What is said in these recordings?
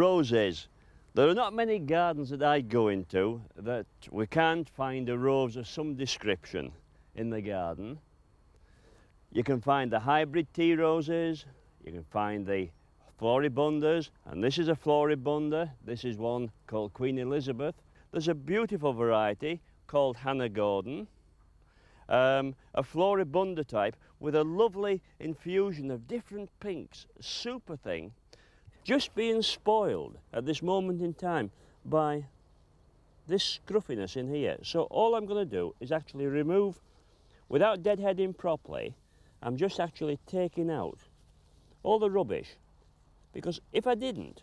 Roses. There are not many gardens that I go into that we can't find a rose of some description in the garden. You can find the hybrid tea roses, you can find the floribundas, and this is a floribunda. This is one called Queen Elizabeth. There's a beautiful variety called Hannah Gordon, a floribunda type with a lovely infusion of different pinks, super thing, just being spoiled at this moment in time by this scruffiness in here. So all I'm going to do is actually remove, without deadheading properly, I'm just actually taking out all the rubbish, because if I didn't,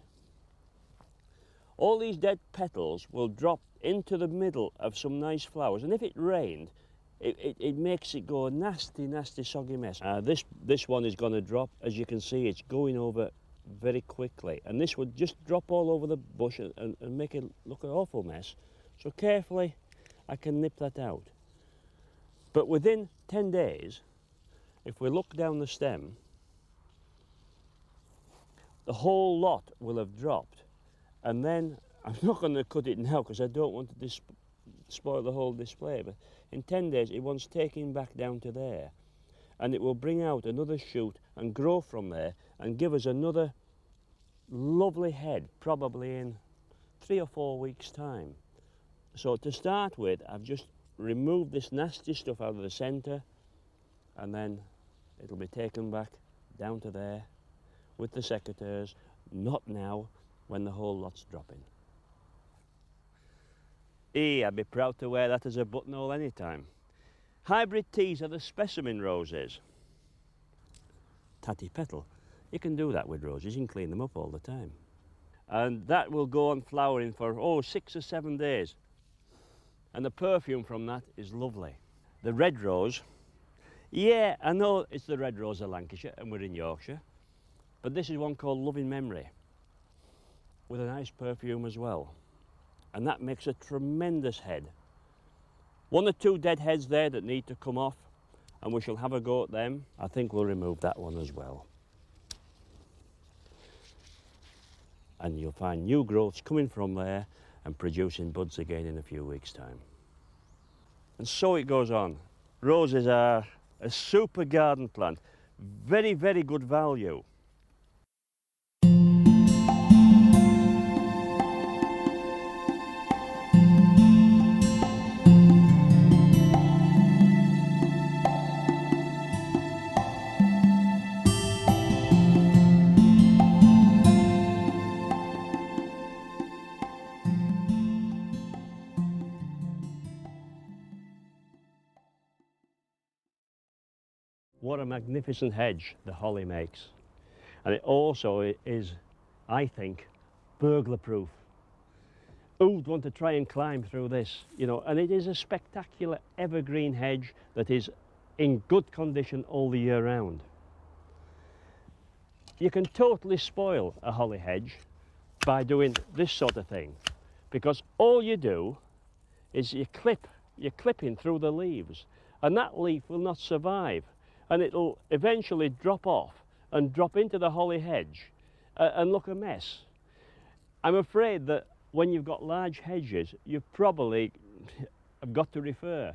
all these dead petals will drop into the middle of some nice flowers, and if it rained, it makes it go a nasty, nasty soggy mess. This one is going to drop. As you can see, it's going over very quickly, and this would just drop all over the bush and make it look an awful mess. So carefully I can nip that out. But within 10 days, if we look down the stem, the whole lot will have dropped. And then I'm not going to cut it now because I don't want to spoil the whole display, but in 10 days it wants taking back down to there, and it will bring out another shoot and grow from there and give us another lovely head, probably in 3 or 4 weeks' time. So to start with, I've just removed this nasty stuff out of the centre, and then it'll be taken back down to there with the secateurs, not now when the whole lot's dropping. I'd be proud to wear that as a buttonhole anytime. Hybrid teas are the specimen roses. Tatty petal. You can do that with roses, you can clean them up all the time. And that will go on flowering for 6 or 7 days. And the perfume from that is lovely. The red rose, yeah, I know it's the red rose of Lancashire and we're in Yorkshire, but this is one called Loving Memory, with a nice perfume as well. And that makes a tremendous head. 1 or 2 dead heads there that need to come off, and we shall have a go at them. I think we'll remove that one as well. And you'll find new growths coming from there and producing buds again in a few weeks' time. And so it goes on. Roses are a super garden plant, very, very good value. What a magnificent hedge the holly makes. And it also is, I think, burglar proof. Who'd want to try and climb through this? You know, and it is a spectacular evergreen hedge that is in good condition all the year round. You can totally spoil a holly hedge by doing this sort of thing, because all you do is you're clipping through the leaves, and that leaf will not survive. And it'll eventually drop off and drop into the holly hedge and look a mess. I'm afraid that when you've got large hedges, you've probably got to refer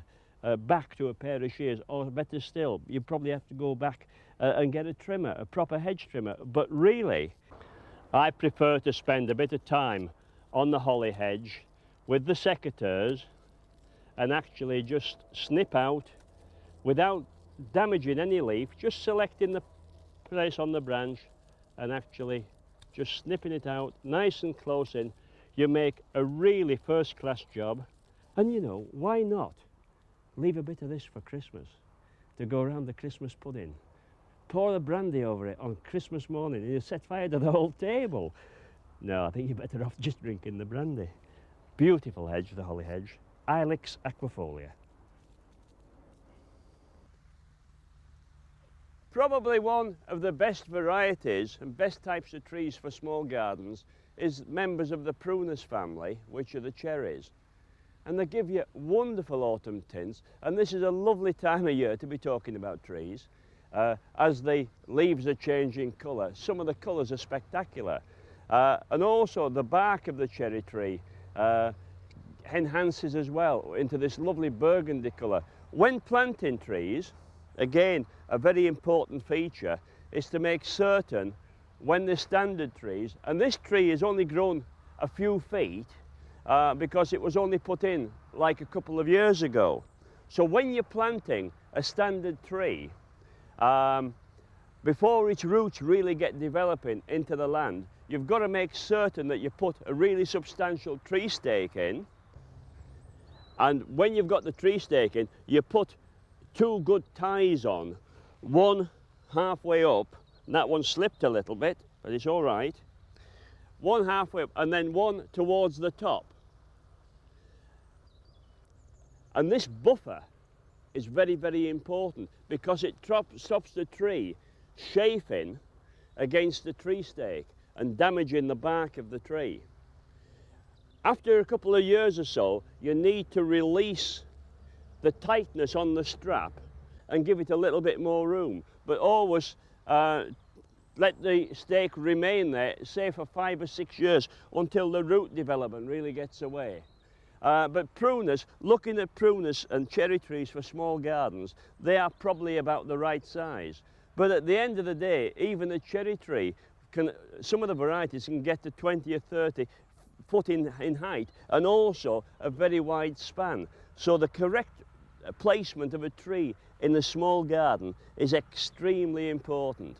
back to a pair of shears, or better still, you probably have to go back and get a trimmer, a proper hedge trimmer. But really, I prefer to spend a bit of time on the holly hedge with the secateurs and actually just snip out without damaging any leaf, just selecting the place on the branch and actually just snipping it out nice and close in. You make a really first-class job. And you know, why not leave a bit of this for Christmas to go around the Christmas pudding? Pour the brandy over it on Christmas morning and you set fire to the whole table. No, I think you're better off just drinking the brandy. Beautiful hedge, the holly hedge. Ilex aquafolia. Probably one of the best varieties and best types of trees for small gardens is members of the prunus family, which are the cherries. And they give you wonderful autumn tints, and this is a lovely time of year to be talking about trees. As the leaves are changing colour, some of the colours are spectacular. And also the bark of the cherry tree enhances as well into this lovely burgundy colour. When planting trees, again, a very important feature is to make certain when they're standard trees, and this tree is only grown a few feet because it was only put in like a couple of years ago. So when you're planting a standard tree, before its roots really get developing into the land, you've got to make certain that you put a really substantial tree stake in. And when you've got the tree stake in, you put two good ties on, one halfway up, and that one slipped a little bit, but it's all right. One halfway up, and then one towards the top. And this buffer is very, very important because it stops the tree chafing against the tree stake and damaging the bark of the tree. After a couple of years or so, you need to release the tightness on the strap and give it a little bit more room, but always let the stake remain there, say for 5 or 6 years, until the root development really gets away. But pruners, looking at pruners and cherry trees for small gardens, they are probably about the right size. But at the end of the day, even a cherry tree, some of the varieties can get to 20 or 30 foot in height, and also a very wide span. So the correct placement of a tree in a small garden is extremely important.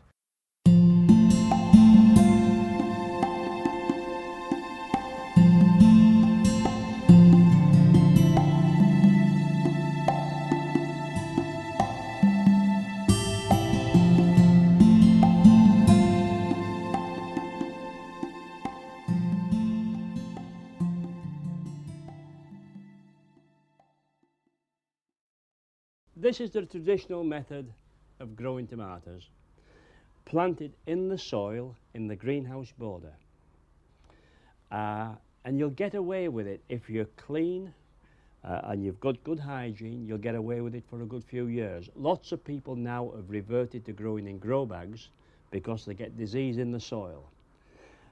This is the traditional method of growing tomatoes, planted in the soil in the greenhouse border. And you'll get away with it if you're clean and you've got good hygiene. You'll get away with it for a good few years. Lots of people now have reverted to growing in grow bags because they get disease in the soil.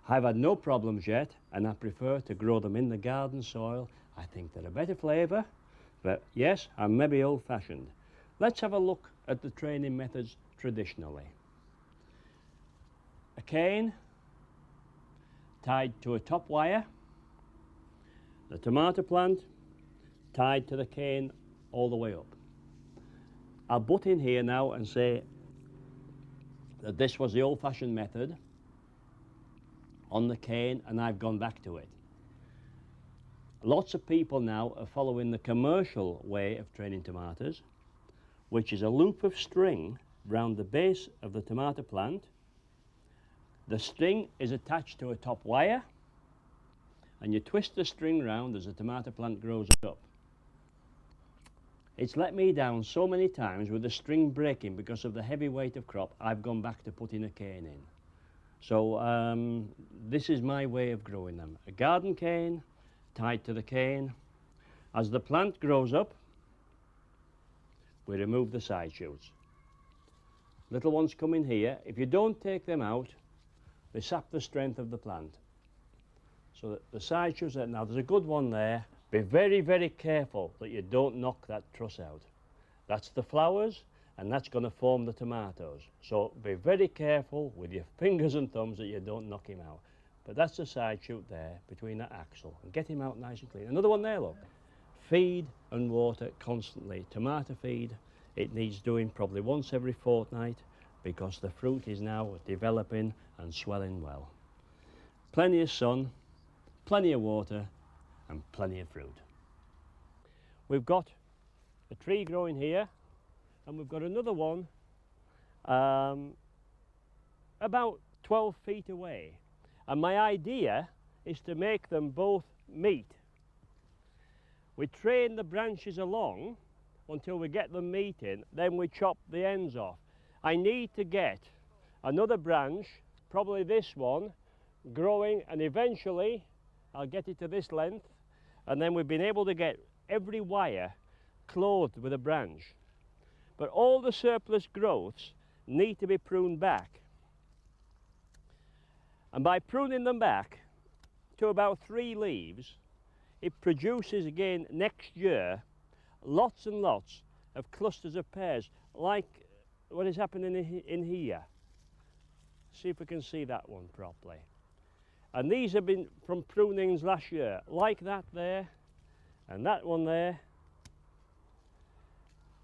I've had no problems yet, and I prefer to grow them in the garden soil. I think they're a better flavour, but yes, I'm maybe old-fashioned. Let's have a look at the training methods traditionally. A cane tied to a top wire, the tomato plant tied to the cane all the way up. I'll butt in here now and say that this was the old-fashioned method on the cane, and I've gone back to it. Lots of people now are following the commercial way of training tomatoes, which is a loop of string round the base of the tomato plant. The string is attached to a top wire, and you twist the string round as the tomato plant grows up. It's let me down so many times with the string breaking because of the heavy weight of crop. I've gone back to putting a cane in. So this is my way of growing them. A garden cane tied to the cane. As the plant grows up, we remove the side shoots. Little ones come in here. If you don't take them out, they sap the strength of the plant. So that the side shoots are, now there's a good one there. Be very, very careful that you don't knock that truss out. That's the flowers, and that's going to form the tomatoes. So be very careful with your fingers and thumbs that you don't knock him out. But that's the side shoot there between that axle, and get him out nice and clean. Another one there, look. Feed and water constantly. Tomato feed, it needs doing probably once every fortnight because the fruit is now developing and swelling well. Plenty of sun, plenty of water, and plenty of fruit. We've got a tree growing here, and we've got another one about 12 feet away. And my idea is to make them both meet. We train the branches along until we get them meeting, then we chop the ends off. I need to get another branch, probably this one, growing, and eventually I'll get it to this length, and then we've been able to get every wire clothed with a branch. But all the surplus growths need to be pruned back. And by pruning them back to about 3 leaves, it produces again next year lots and lots of clusters of pears, like what is happening in here. See if we can see that one properly. And these have been from prunings last year, like that there, and that one there.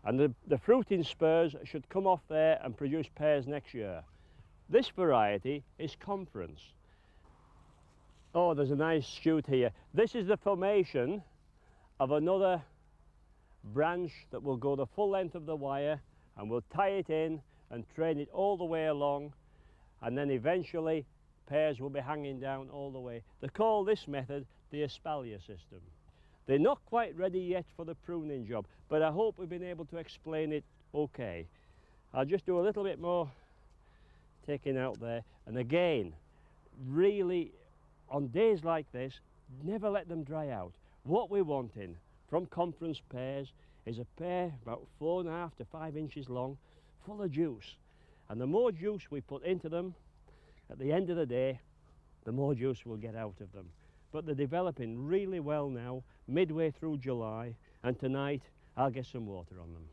And the fruiting spurs should come off there and produce pears next year. This variety is Conference. Oh, there's a nice shoot here. This is the formation of another branch that will go the full length of the wire, and we'll tie it in and train it all the way along, and then eventually pears will be hanging down all the way. They call this method the espalier system. They're not quite ready yet for the pruning job, but I hope we've been able to explain it okay. I'll just do a little bit more taking out there, and again, really on days like this, never let them dry out. What we're wanting from Conference pears is a pear about 4.5 to 5 inches long, full of juice. And the more juice we put into them, at the end of the day, the more juice we'll get out of them. But they're developing really well now, midway through July, and tonight I'll get some water on them.